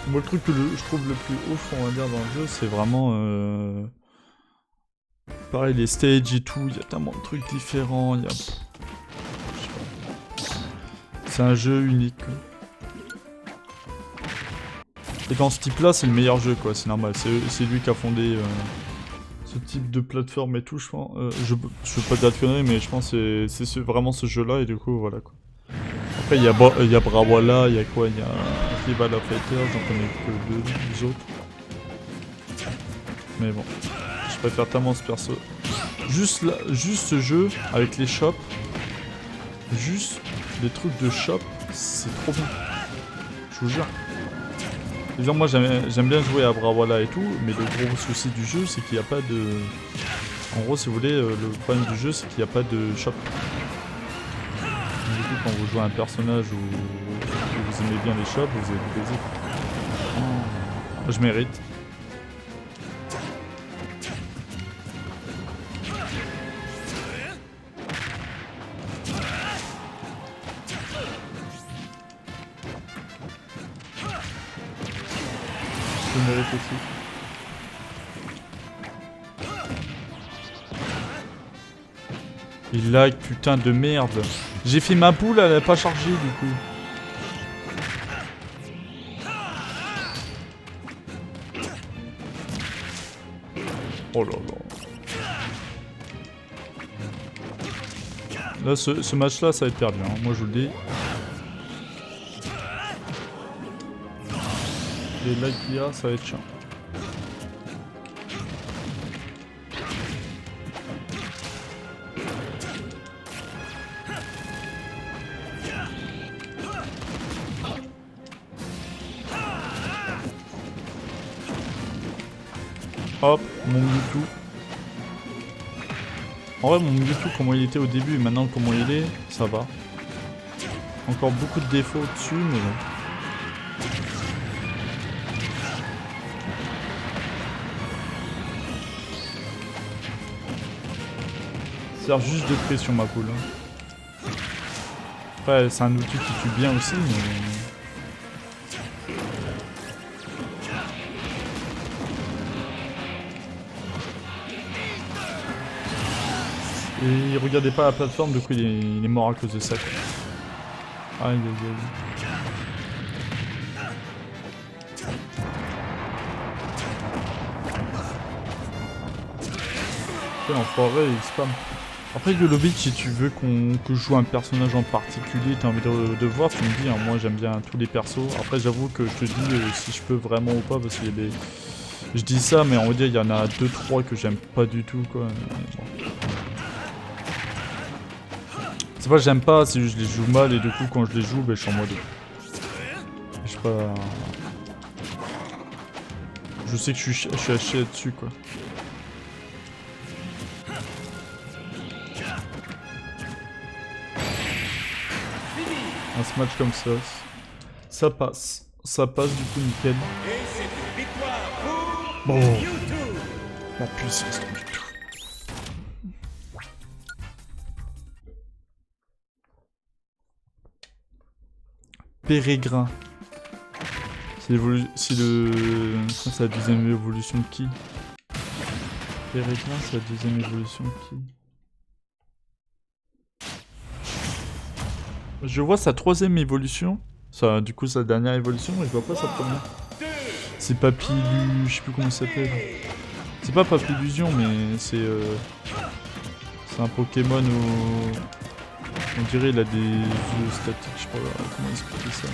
Moi, le truc que je trouve le plus ouf, on va dire, dans le jeu, c'est vraiment... pareil, les stages et tout, il y a tellement de trucs différents, il y a... C'est un jeu unique, quoi. Et dans ce type-là, c'est le meilleur jeu, quoi, c'est normal. C'est lui qui a fondé ce type de plateforme et tout, je pense. Je veux pas dire de conneries, mais je pense que c'est vraiment ce jeu-là, et du coup, voilà, quoi. Après, il y a Brawlhalla, il y a quoi? Il y a Rival of Fighters, j'en connais que deux autres. Mais bon, je préfère tellement ce perso. Juste ce jeu, avec les shops, juste les trucs de shop, c'est trop bien. Je vous jure. Disons, moi j'aime bien jouer à Brawlhalla et tout, mais le gros souci du jeu, c'est qu'il n'y a pas de... En gros, si vous voulez, le problème du jeu, c'est qu'il n'y a pas de shop. Du coup, quand vous jouez à un personnage où vous aimez bien les shops, vous avez du plaisir. Oh, je mérite. Je mérite aussi. Il lag, putain de merde. J'ai fait ma boule, elle a pas chargé du coup. Oh là là. Là, ce match-là, ça va être perdu, hein. Moi je vous le dis. Les lags qu'il y a, ça va être chiant. Hop, mon Mewtwo. En vrai, mon Mewtwo, comment il était au début et maintenant comment il est, ça va. Encore beaucoup de défauts dessus, mais bon. Ça sert juste de pression, ma poule. Après, c'est un outil qui tue bien aussi, mais... Et regardez pas la plateforme, du coup il est mort à cause de ça, quoi. Aïe aïe aïe. Quel enfoiré, il spam. Après Yolovitch, si tu veux que je joue un personnage en particulier, t'as envie de voir, tu me dis, hein, moi j'aime bien tous les persos. Après j'avoue que je te dis si je peux vraiment ou pas, parce qu'il y a des... Je dis ça, mais on va dire il y en a 2-3 que j'aime pas du tout, quoi. Bon. C'est pas que j'aime pas, c'est juste que je les joue mal et du coup quand je les joue, ben, je suis en mode... Je sais pas... Je sais que je suis à chier dessus, quoi. Un smash comme ça passe. Ça passe du coup nickel. Bon. La puissance de Mewtwo. Pérégrin. C'est la deuxième évolution de qui? Pérégrin, c'est la deuxième évolution de qui? Je vois sa troisième évolution. Ça, du coup, sa dernière évolution, mais je vois pas sa première. C'est Papillu... Je sais plus comment il s'appelle. C'est pas Papillusion, mais c'est... C'est un Pokémon où... On dirait il a des yeux statiques, je sais pas comment expliquer ça.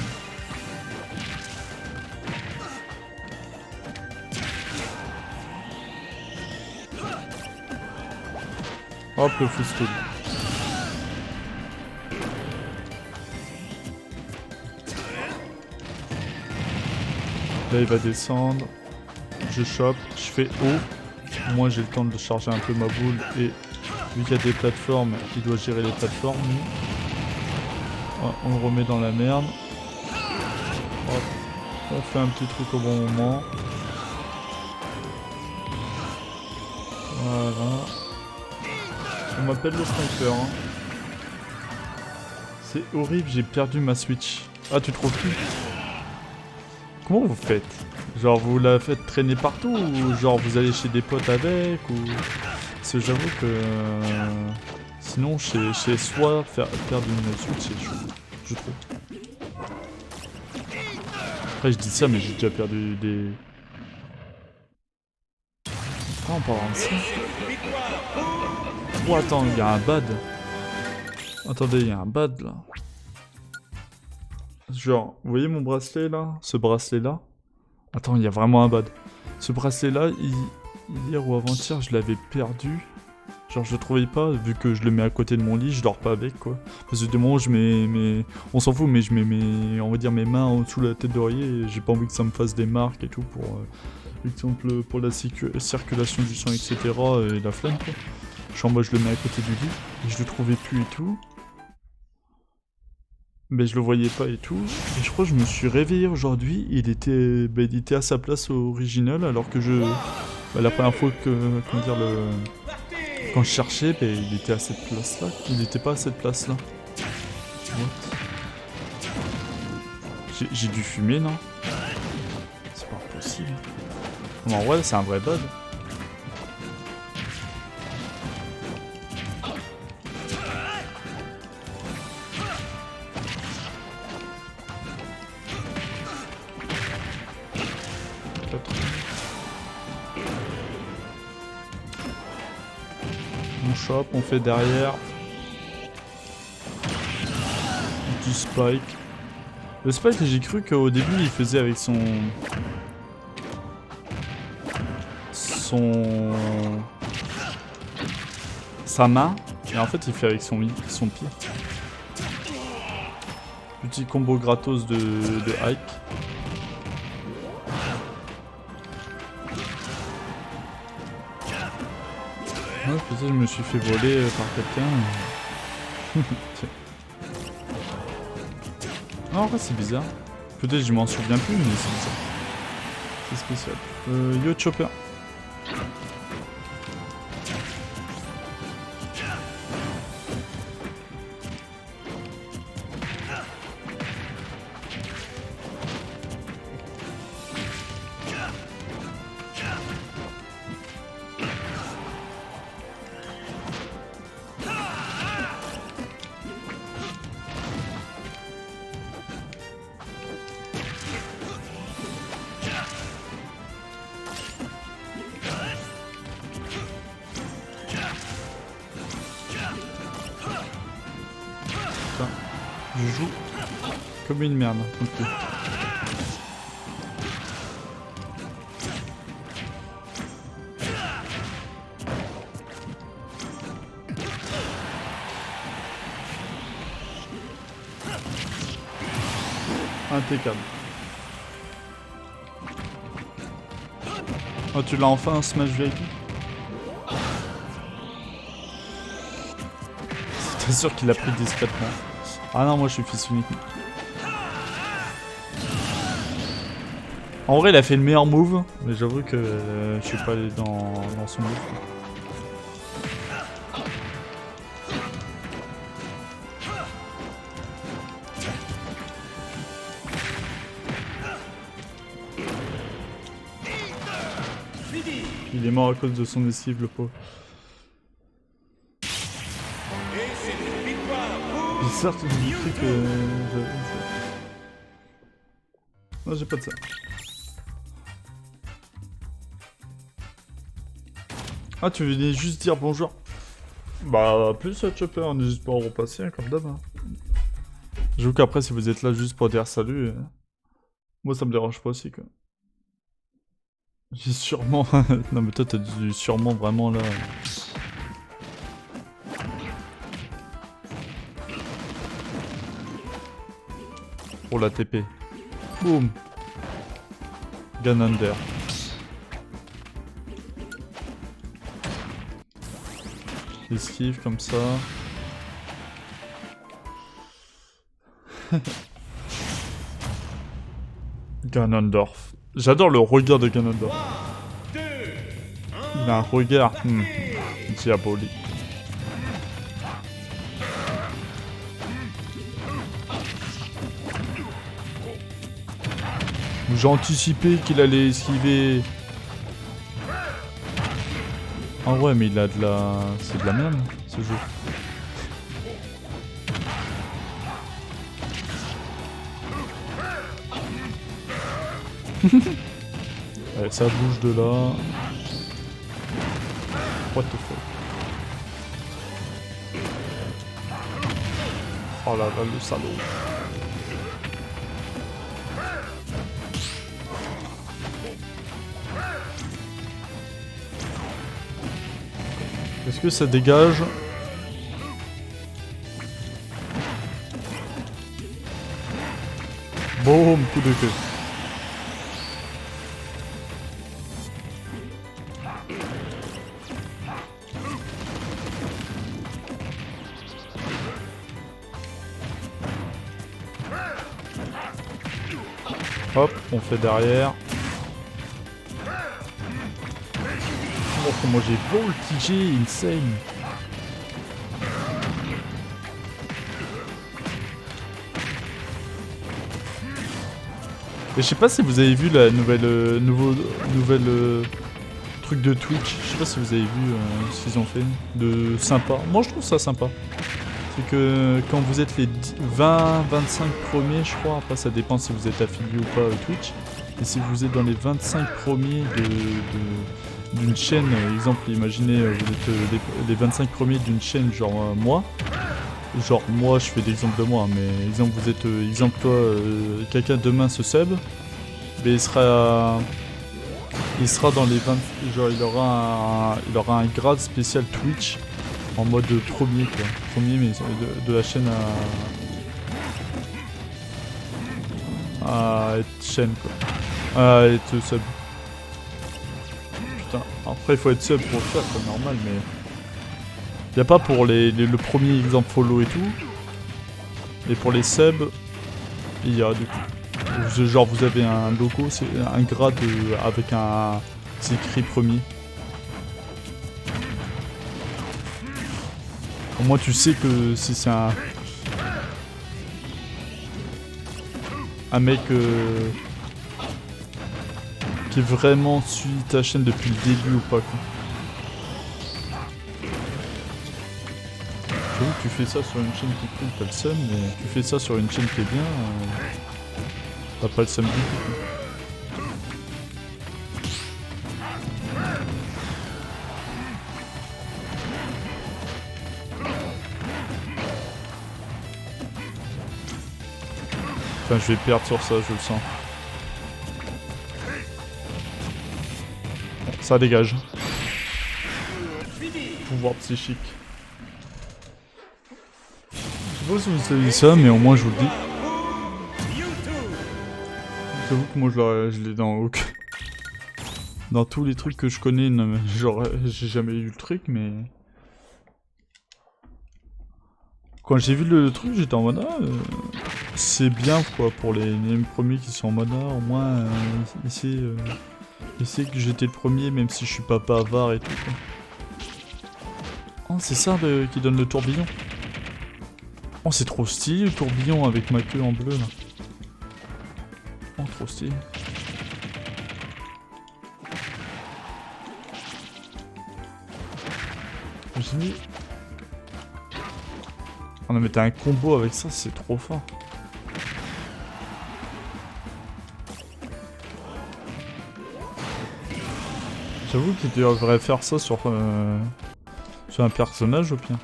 Hop, le full. Là il va descendre. Je chope, je fais haut. Moi j'ai le temps de charger un peu ma boule et vu qu'il y a des plateformes, il doit gérer les plateformes. On le remet dans la merde. Hop. On fait un petit truc au bon moment. Voilà. On m'appelle le sniper. Hein. C'est horrible, j'ai perdu ma Switch. Ah, tu trouves plus? Comment vous faites? Genre vous la faites traîner partout ou genre vous allez chez des potes avec ou... Parce que j'avoue que... sinon chez soi, perdre une Switch c'est chaud, je trouve. Après je dis ça mais j'ai déjà perdu des... Ah en parlant de ça... Oh attends, il y a un bad. Attendez, il y a un bad là. Genre, vous voyez mon bracelet là? Ce bracelet là? Attends, il y a vraiment un bad. Ce bracelet là, hier ou avant-hier, je l'avais perdu. Genre, je le trouvais pas, vu que je le mets à côté de mon lit, je dors pas avec quoi. Parce que du moment où je mets mes... On s'en fout, mais je mets mes... On va dire mes mains en dessous de la tête d'oreiller et j'ai pas envie que ça me fasse des marques et tout pour... exemple, pour la circulation du sang, etc. et la flemme quoi. Genre, moi je le mets à côté du lit et je le trouvais plus et tout. Mais je le voyais pas et tout. Et je crois que je me suis réveillé aujourd'hui. Il était à sa place originale alors que je... la première fois que... Comment dire le... Quand je cherchais, il était à cette place là. Il était pas à cette place là. J'ai dû fumer non? C'est pas possible. En vrai c'est un vrai bug. On chope, on fait derrière. Du spike. Le spike, j'ai cru qu'au début il faisait avec son... sa main. Et en fait il fait avec son pied. Petit combo gratos de Ike. Ouais, peut-être je me suis fait voler par quelqu'un. Non, en vrai c'est bizarre. Peut-être je m'en souviens plus, mais c'est bizarre. C'est spécial. Yo Chopper. Je joue comme une merde. Okay. Impeccable. Oh, tu l'as enfin, Smash VIP? T'es sûr qu'il a pris discrètement? Ah non, moi je suis fils unique. En vrai, il a fait le meilleur move, mais j'avoue que je suis pas allé dans son move. Il est mort à cause de son esquive, le pauvre. J'ai certes du truc que j'avais. Non, j'ai pas de ça. Ah, tu venais juste dire bonjour. Bah, plus Chopper, n'hésite pas à repasser, hein, comme d'hab. Hein. J'avoue qu'après, si vous êtes là juste pour dire salut, moi ça me dérange pas aussi, quoi. J'ai sûrement... non, mais toi, t'as dû sûrement vraiment là... Pour la TP. Boum. Gun under. Esquive comme ça. Ganondorf. J'adore le regard de Ganondorf. Il a un regard diabolique. J'ai anticipé qu'il allait esquiver. Ah ouais, mais il a de la... C'est de la merde, ce jeu. Allez, ça bouge de là. What the fuck. Oh là là, le salaud. Est-ce que ça dégage? Boum, coup de queue. Hop, on fait derrière. Oh, comment j'ai voltigé, insane. Et je sais pas si vous avez vu la nouvelle truc de Twitch. Je sais pas si vous avez vu ce qu'ils ont fait de sympa. Moi je trouve ça sympa. C'est que quand vous êtes les 20-25 premiers, je crois, après ça dépend si vous êtes affilié ou pas à Twitch. Et si vous êtes dans les 25 premiers d'une chaîne, exemple, imaginez vous êtes les 25 premiers d'une chaîne, genre moi. Genre moi je fais l'exemple de moi, mais exemple vous êtes exemple toi quelqu'un demain se sub, mais il sera dans les 20, genre il aura un grade spécial Twitch en mode premier quoi. Premier mais de la chaîne à être chaîne quoi. À être sub. Putain, après il faut être sub pour le faire, c'est normal mais. Y'a pas pour le premier exemple follow et tout. Et pour les subs, il y a du coup. Genre vous avez un logo, c'est un grade avec un. C'est écrit premier. Au moins tu sais que si c'est un mec qui vraiment suit ta chaîne depuis le début ou pas quoi. J'avoue que tu fais ça sur une chaîne qui est cool, t'as le seum, mais tu fais ça sur une chaîne qui est bien, t'as pas le seum du tout. Enfin, je vais perdre sur ça, je le sens. Bon, ça dégage. Pouvoir psychique. Je sais pas si vous savez ça, mais au moins je vous le dis. J'avoue que moi je l'ai dans tous les trucs que je connais, genre j'ai jamais eu le truc, mais... Quand j'ai vu le truc, j'étais en mode c'est bien quoi pour les premiers qui sont en mode au moins il sait que j'étais le premier même si je suis pas bavard et tout quoi. Oh c'est ça qui donne le tourbillon. Oh c'est trop stylé le tourbillon avec ma queue en bleu là. Oh trop stylé. J'ai mis... Oh non mais t'as un combo avec ça, c'est trop fort. J'avoue qu'il devrait faire ça sur un personnage au pire.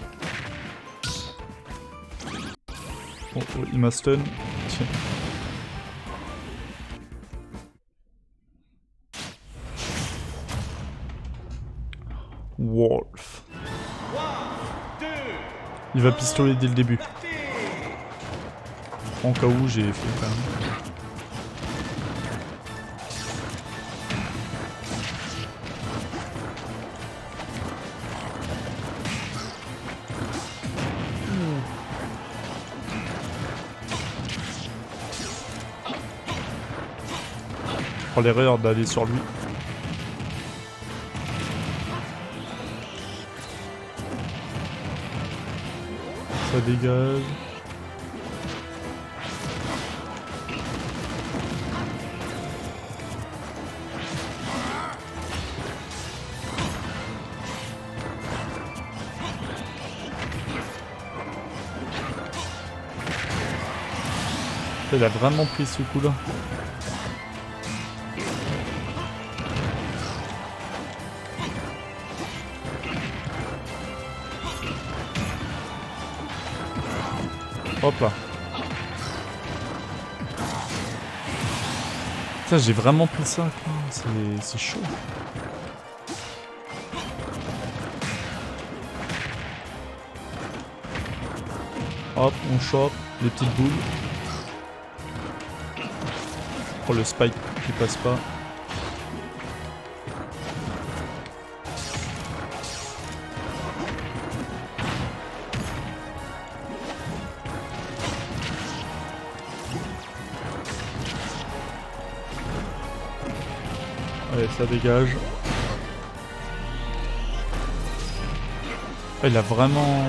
Oh, il m'a stun. Tiens. Wolf. Il va pistoler dès le début. En cas où j'ai fait quand même. Je prends l'erreur d'aller sur lui. Ça dégage. Il a vraiment pris ce coup-là. Hop là. Putain, j'ai vraiment pris ça, quoi. C'est chaud. Hop, on chope les petites boules. Oh, le spike qui passe pas. Allez, ça dégage. Ah, il a vraiment...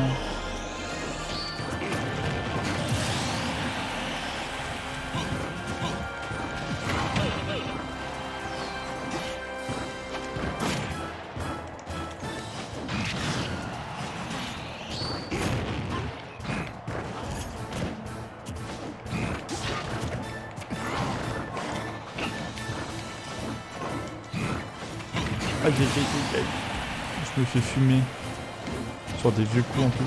Aïe aïe aïe aïe aïe. Je me fais fumer. Sur des vieux coups en plus.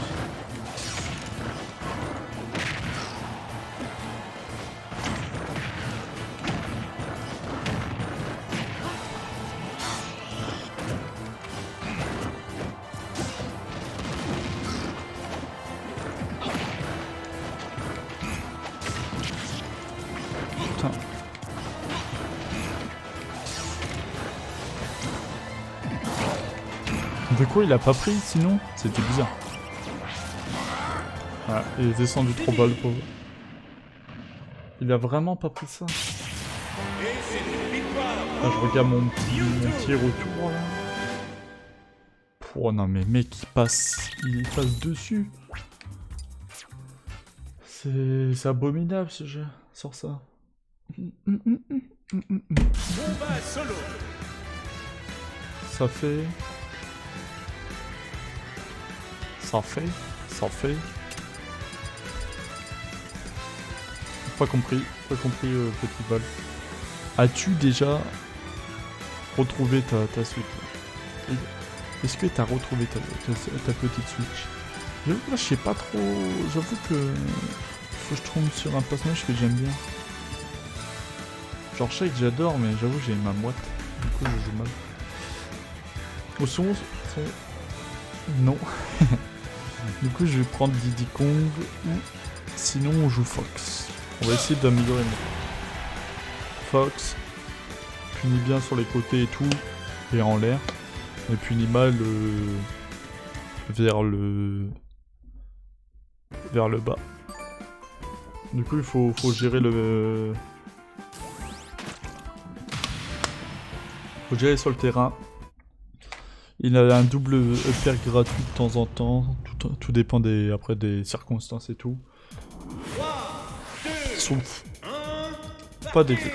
Putain. De quoi il a pas pris sinon? C'était bizarre. Ah, il est descendu trop bas le pauvre. Il a vraiment pas pris ça. Là, je regarde mon petit retour là. Oh non mais mec il passe dessus. C'est abominable ce jeu. Sors ça. Ça fait... Pas compris petit bal. As-tu déjà retrouvé ta Switch? Est-ce que t'as retrouvé ta petite Switch? Là, je sais pas trop... J'avoue que... Faut que je tombe sur un personnage que j'aime bien. Genre, je sais que j'adore, mais j'avoue j'ai ma moite. Du coup, je joue mal. Au son... Non. Du coup, je vais prendre Diddy Kong ou sinon on joue Fox. On va essayer d'améliorer Fox. Punit bien sur les côtés et tout, et en l'air. Et punit mal vers le bas. Du coup, il faut gérer le... Faut gérer sur le terrain. Il a un double upper gratuit de temps en temps, tout dépend après des circonstances et tout. Sauf pas dégueu.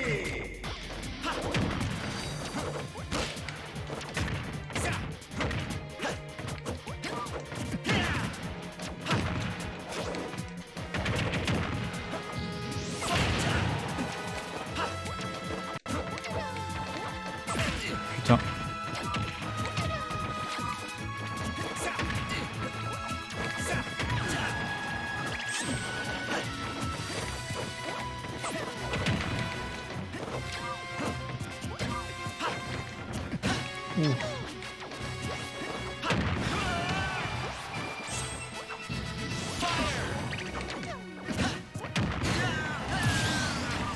Putain.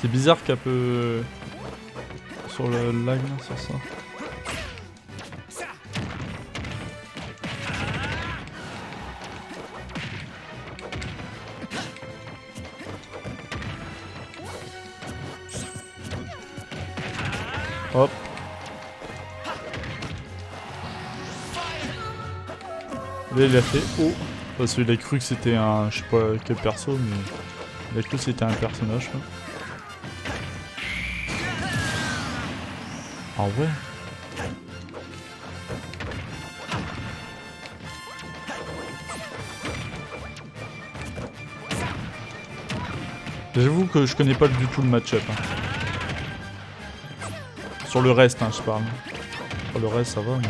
C'est bizarre qu'un peu sur le lag là, sur ça. Hop. Là il a fait oh. Parce qu'il a cru que c'était un... Je sais pas quel perso mais... Il a cru que c'était un personnage quoi. Ah ouais. J'avoue que je connais pas du tout le match-up. Hein. Sur le reste, hein, je parle. Sur le reste, ça va, mais...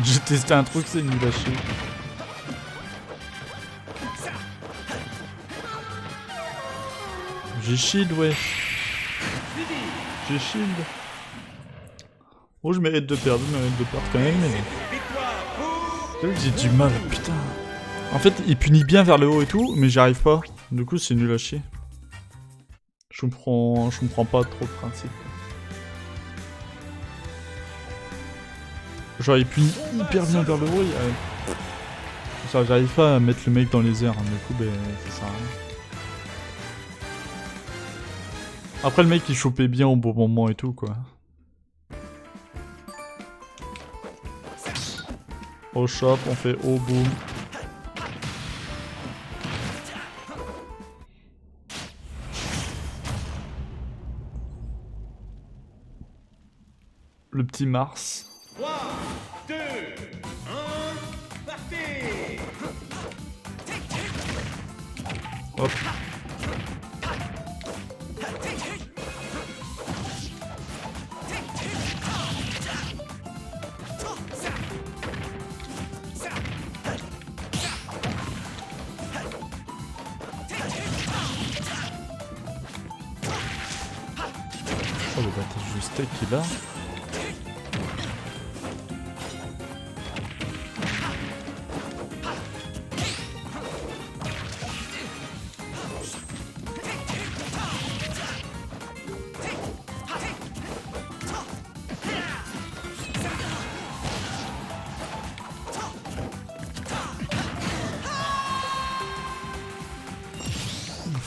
J'ai testé un truc, c'est nul à chier. J'ai shield, ouais. J'ai shield. Oh, je mérite de perdre quand même, mais... J'ai du mal, putain. En fait, il punit bien vers le haut et tout, mais j'y arrive pas. Du coup, c'est nul à chier. Je comprends pas trop le principe. Genre, il punit hyper bien vers le haut. Genre, j'arrive pas à mettre le mec dans les airs. Du coup, ben, ça sert à rien. Après, le mec, il chopait bien au bon moment et tout, quoi. Au shop, on fait au boom. Le petit Mars. 3, 2, 1, partez! Hop. Oh le battage de steak qu'il a.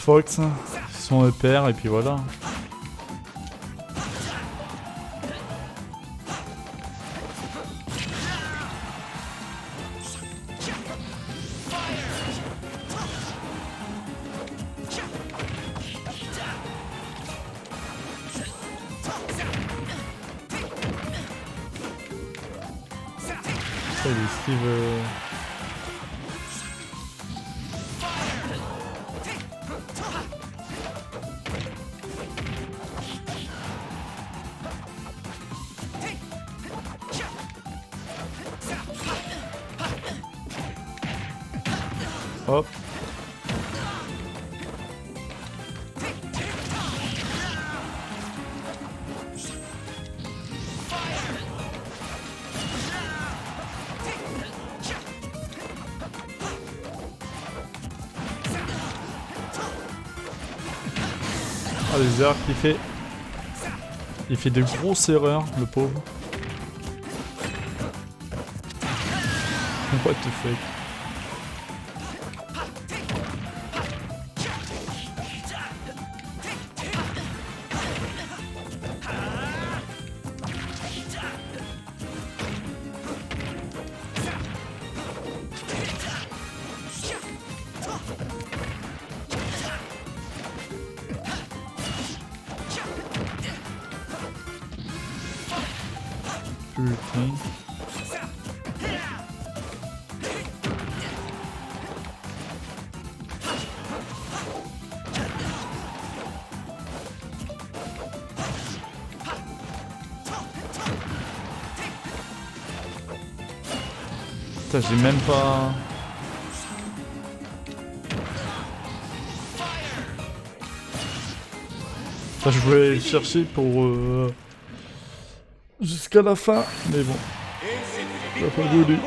Fox, ils sont EPR et puis voilà. Ça, il esquive... Hop. Ah, les erreurs qu'il fait. Il fait de grosses erreurs, le pauvre. What the fuck. Putain. Putain, j'ai même pas... Enfin, je voulais le chercher pour... jusqu'à la fin, mais bon. J'ai pas voulu.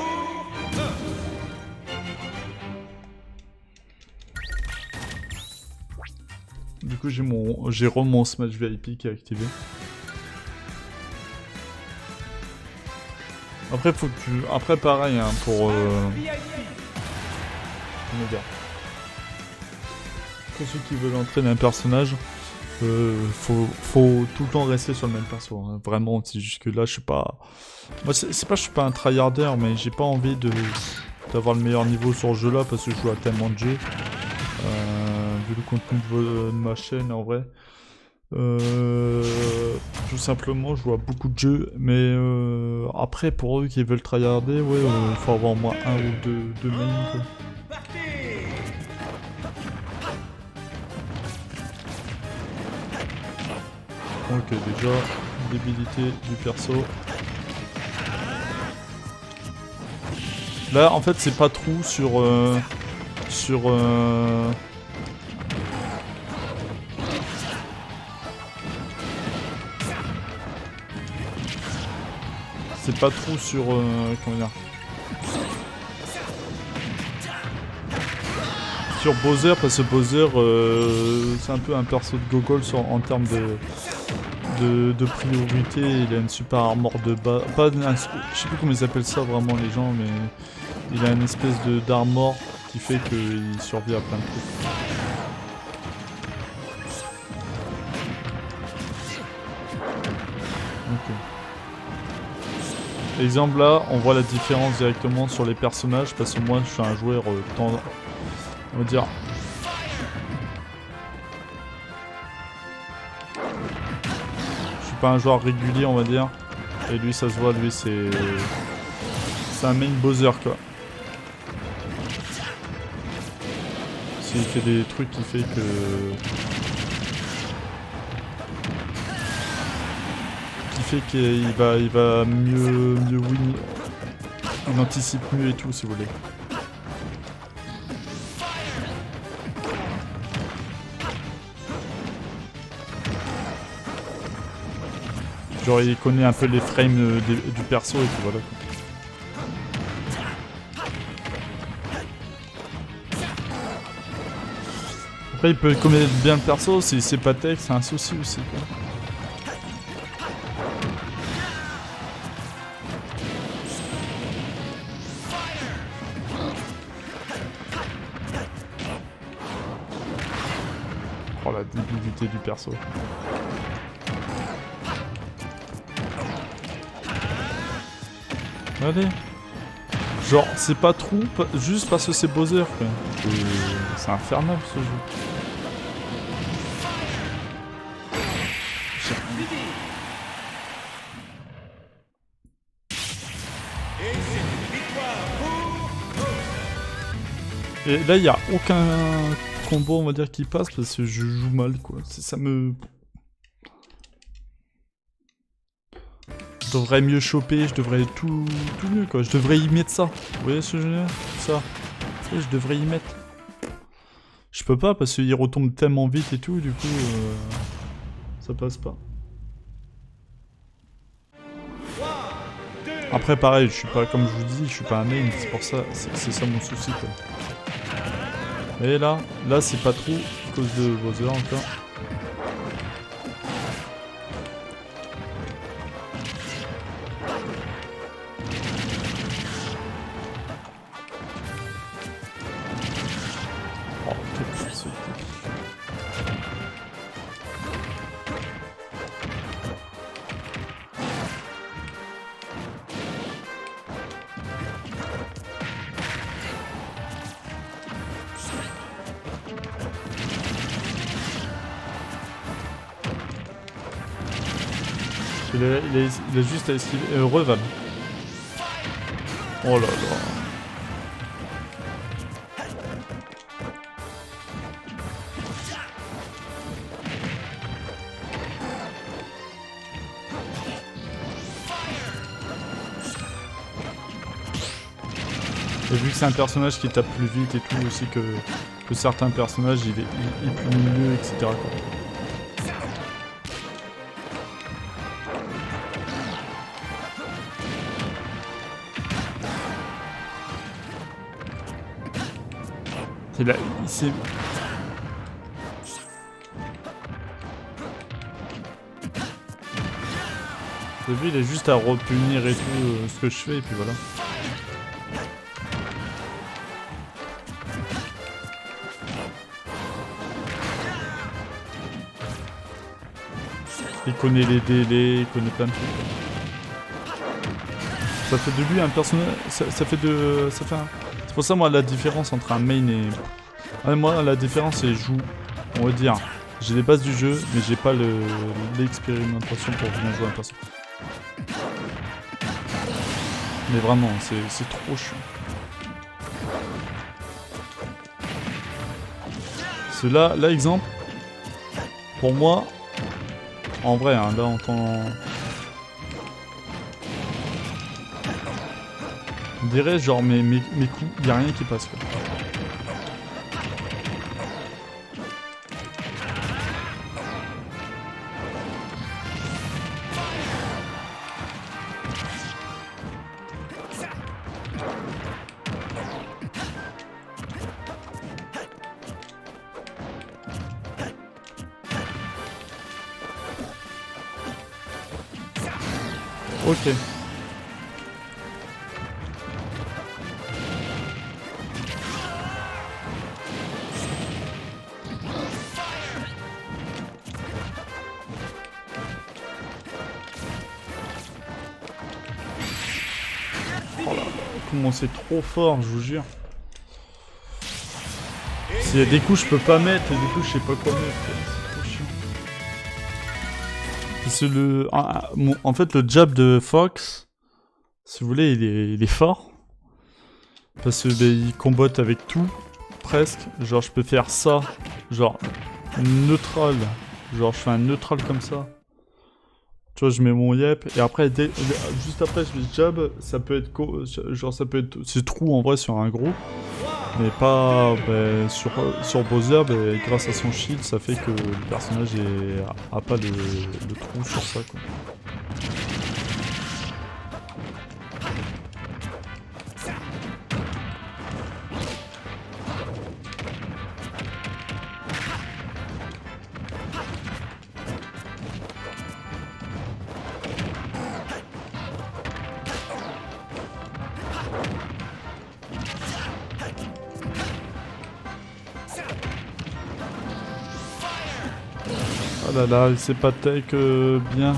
Du coup, j'ai mon Smash VIP qui est activé. Après, faut que tu... Après, pareil, hein, pour... Comment dire, pour ceux qui veulent entraîner un personnage, faut tout le temps rester sur le même perso. Hein. Vraiment, c'est juste que là, je suis pas... Moi, c'est pas que je suis pas un tryharder, mais j'ai pas envie d'avoir le meilleur niveau sur ce jeu-là parce que je joue à tellement de jeux. vu le contenu de ma chaîne en vrai. Tout simplement, je vois beaucoup de jeux, mais après, pour eux qui veulent tryharder, ouais, faut avoir au moins un ou deux mains, quoi. Ok, déjà, débilité du perso. Là, en fait, c'est pas trou sur... C'est pas trop sur... comment dire... Sur Bowser, parce que Bowser, c'est un peu un perso de gogol en termes de priorité. Il a une super armor de base. Je sais plus comment ils appellent ça vraiment les gens, mais il a une espèce d'armor qui fait qu'il survit à plein de trucs. Ok. Exemple là, on voit la différence directement sur les personnages parce que moi je suis un joueur on va dire... Je suis pas un joueur régulier on va dire. Et lui ça se voit, lui c'est un main Bowser quoi. S'il fait des trucs qui fait que... qu'il va mieux win. On anticipe mieux et tout si vous voulez. Genre il connaît un peu les frames du perso et tout voilà. Après il peut connaître bien le perso, si c'est pas tech c'est un souci aussi quoi. Oh la débilité du perso. Allez. Genre c'est pas trop juste parce que c'est Bowser quoi. C'est infernal ce jeu. Et là il y a aucun combo on va dire qui passe parce que je joue mal quoi. Ça me... Je devrais mieux choper, je devrais tout mieux quoi. Je devrais y mettre ça. Vous voyez ce que je veux dire? Ça. Et je devrais y mettre. Je peux pas parce qu'il retombe tellement vite et tout, du coup ça passe pas. Après pareil, je suis pas, comme je vous dis, je suis pas un main, c'est pour ça, c'est ça mon souci quoi. Et là c'est pas trop à cause de Bowser encore. Oh, quel souci. Il a juste à esquiver. Reval. Oh là là. Et vu que c'est un personnage qui tape plus vite et tout aussi que certains personnages, il punit mieux, etc. quoi. Il s'est... Vous avez vu, il est juste à repunir et tout ce que je fais et puis voilà. Il connaît les délais, il connaît plein de trucs. Ça fait de lui un personnage... C'est pour ça moi la différence entre un main et... Ouais, moi, la différence, c'est que je joue, on va dire, j'ai les bases du jeu, mais j'ai pas l'expérimentation pour bien jouer un perso. Mais vraiment, c'est trop chiant. Là, exemple, pour moi, en vrai, hein, là, on dirait, genre, mes coups, y a rien qui passe, quoi. Ok. Oh là là, comment c'est trop fort, je vous jure. S'il y a des coups je peux pas mettre et des coups je sais pas quoi mettre, c'est trop chiant. C'est en fait le jab de Fox, si vous voulez, il est fort. Parce que il combotte avec tout, presque. Genre je peux faire ça, genre neutral. Genre je fais un neutral comme ça. Tu vois, je mets mon yep et après, juste après je mets le jab, ça peut être genre ça peut être c'est trou en vrai sur un gros. Mais pas sur Bowser, grâce à son shield, ça fait que le personnage a pas de trou sur ça, quoi. Oh là là, il sait pas take bien.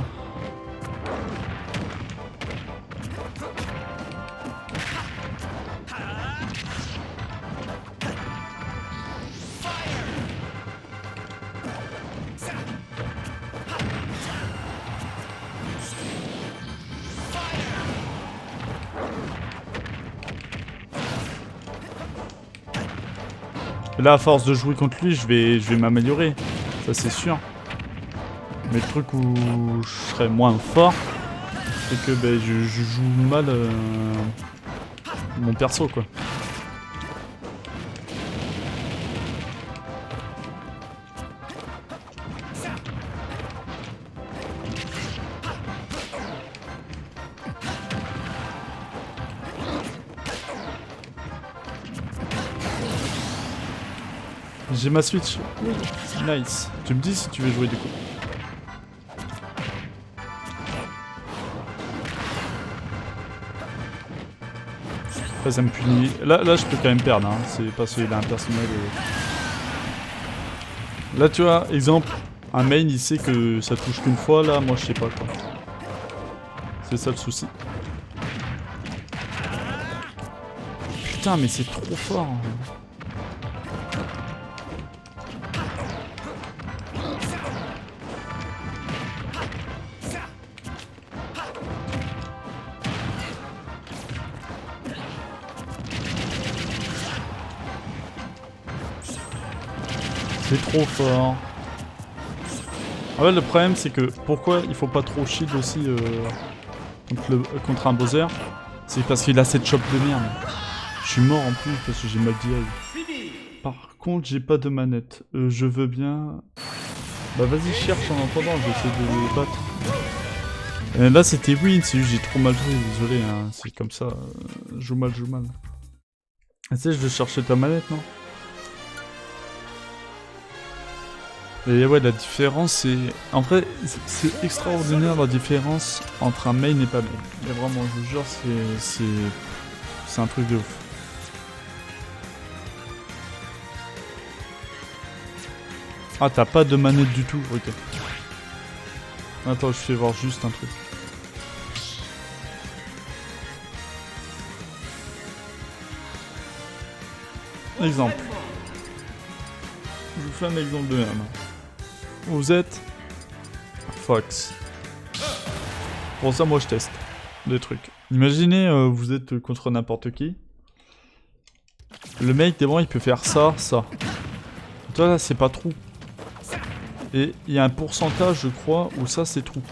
Et là, à force de jouer contre lui, je vais m'améliorer. Ça, c'est sûr. Mais le truc où je serais moins fort, c'est que je joue mal mon perso, quoi. J'ai ma Switch. Nice. Tu me dis si tu veux jouer du coup. Après ça me punit. Là je peux quand même perdre, hein. C'est parce qu'il a un personnel. Là tu vois, exemple, un main il sait que ça touche qu'une fois, là moi je sais pas quoi. C'est ça le souci. Putain mais c'est trop fort. C'est trop fort. En fait, le problème, c'est que pourquoi il faut pas trop shield aussi contre un Bowser, c'est parce qu'il a cette chope de merde. Je suis mort en plus parce que j'ai mal DI. Par contre, j'ai pas de manette. Je veux bien. Bah, vas-y, cherche en entendant, j'essaie de les battre. Là, c'était win, c'est juste j'ai trop mal joué, désolé, hein, c'est comme ça. Joue mal. Tu sais, je vais chercher ta manette, non? Et ouais, la différence, c'est... En vrai, c'est extraordinaire la différence entre un main et pas main. Mais vraiment, je vous jure, c'est un truc de ouf. Ah, t'as pas de manette du tout, ok. Attends, je fais voir juste un truc. Exemple. Je vous fais un exemple de merde. Vous êtes Fox. Pour ça, moi, je teste des trucs. Imaginez, vous êtes contre n'importe qui. Le mec, devant, il peut faire ça, ça. Toi, là, c'est pas trou. Et il y a un pourcentage, je crois, où ça, c'est trou.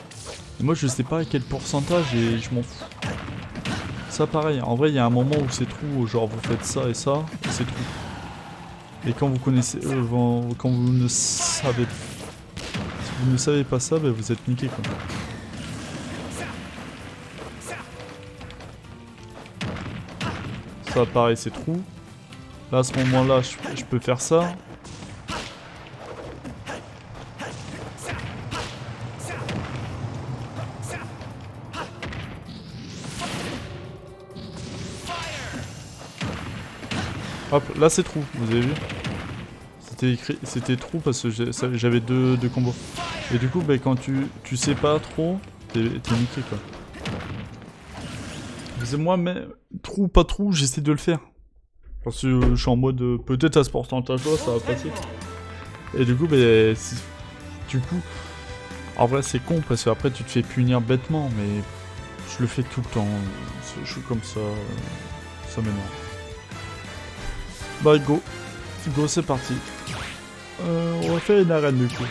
Et moi, je sais pas à quel pourcentage et je m'en fous. Ça, pareil. En vrai, il y a un moment où c'est trou, genre vous faites ça et ça, et c'est trou. Et quand vous connaissez, quand vous ne savez, si vous ne savez pas ça, bah, vous êtes niqué quoi. Ça, pareil, c'est trou. Là, à ce moment-là, je peux faire ça. Hop, là c'est trou, vous avez vu? C'était écrit, c'était trou parce que j'avais deux combos. Et du coup, bah, quand tu sais pas trop, t'es niqué quoi. C'est moi, mais trou, pas trou, j'essaie de le faire. Parce que je suis en mode, peut-être à ce pourcentage-là, ça va passer. Et du coup, bah, du coup, en vrai c'est con parce qu'après tu te fais punir bêtement, mais je le fais tout le temps. Je suis comme ça, ça m'énerve. Bah go, c'est parti. On va faire une arène du coup.